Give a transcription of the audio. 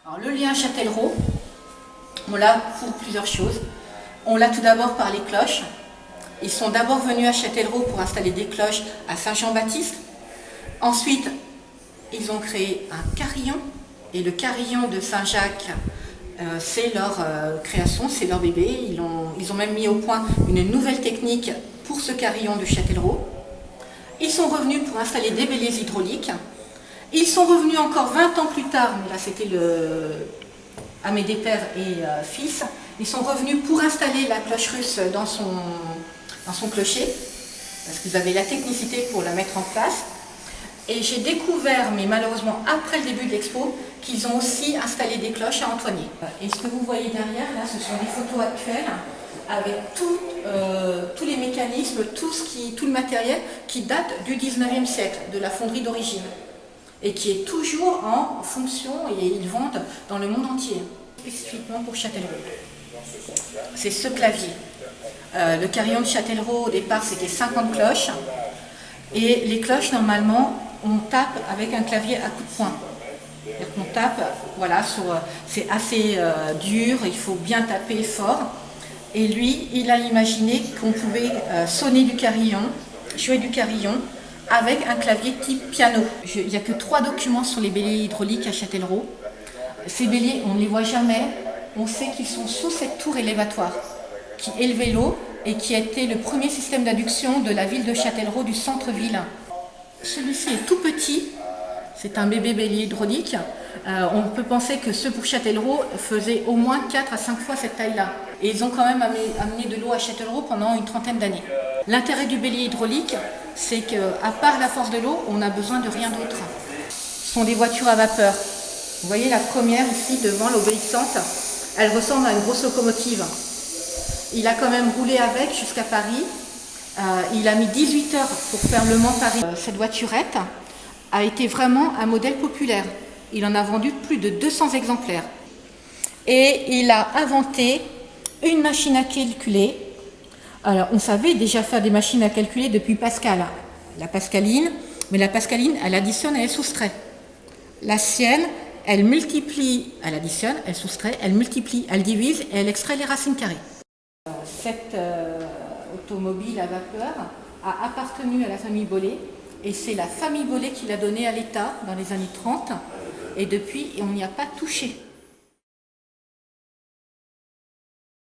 Alors, le lien Châtellerault, on l'a pour plusieurs choses. On l'a tout d'abord par les cloches. Ils sont d'abord venus à Châtellerault pour installer des cloches à Saint-Jean-Baptiste. Ensuite, ils ont créé un carillon. Et le carillon de Saint-Jacques, c'est leur création, c'est leur bébé. Ils ont même mis au point une nouvelle technique pour ce carillon de Châtellerault. Ils sont revenus pour installer des béliers hydrauliques. Ils sont revenus encore 20 ans plus tard, mais là c'était Amédée Père et fils. Ils sont revenus pour installer la cloche russe dans son clocher, parce qu'ils avaient la technicité pour la mettre en place. Et j'ai découvert, mais malheureusement après le début de l'expo, qu'ils ont aussi installé des cloches à Antoigné. Et ce que vous voyez derrière, là, ce sont des photos actuelles avec tous les mécanismes, tout le matériel qui date du 19e siècle, de la fonderie d'origine, et qui est toujours en fonction, et ils vendent dans le monde entier, spécifiquement pour Châtellerault. C'est ce clavier. Le carillon de Châtellerault, au départ, c'était 50 cloches, et les cloches, normalement, on tape avec un clavier à coups de poing. On tape, voilà, c'est assez dur, il faut bien taper fort. Et lui, il a imaginé qu'on pouvait sonner du carillon, jouer du carillon, avec un clavier type piano. Il n'y a que 3 documents sur les béliers hydrauliques à Châtellerault. Ces béliers, on ne les voit jamais. On sait qu'ils sont sous cette tour élévatoire qui élevait l'eau et qui a été le premier système d'adduction de la ville de Châtellerault, du centre-ville. Celui-ci est tout petit, c'est un bébé bélier hydraulique. On peut penser que ceux pour Châtellerault faisaient au moins 4 à 5 fois cette taille-là. Et ils ont quand même amené de l'eau à Châtellerault pendant une trentaine d'années. L'intérêt du bélier hydraulique, c'est qu'à part la force de l'eau, on n'a besoin de rien d'autre. Ce sont des voitures à vapeur. Vous voyez la première ici, devant, l'obéissante, elle ressemble à une grosse locomotive. Il a quand même roulé avec jusqu'à Paris. Il a mis 18 heures pour faire Le Mans-Paris. Cette voiturette a été vraiment un modèle populaire. Il en a vendu plus de 200 exemplaires. Et il a inventé une machine à calculer. Alors, on savait déjà faire des machines à calculer depuis Pascal, la Pascaline, mais la Pascaline, elle additionne et elle soustrait. La sienne, elle multiplie, elle additionne, elle soustrait, elle multiplie, elle divise et elle extrait les racines carrées. Cette automobile à vapeur a appartenu à la famille Bollée et c'est la famille Bollée qui l'a donnée à l'État dans les années 30 et depuis on n'y a pas touché.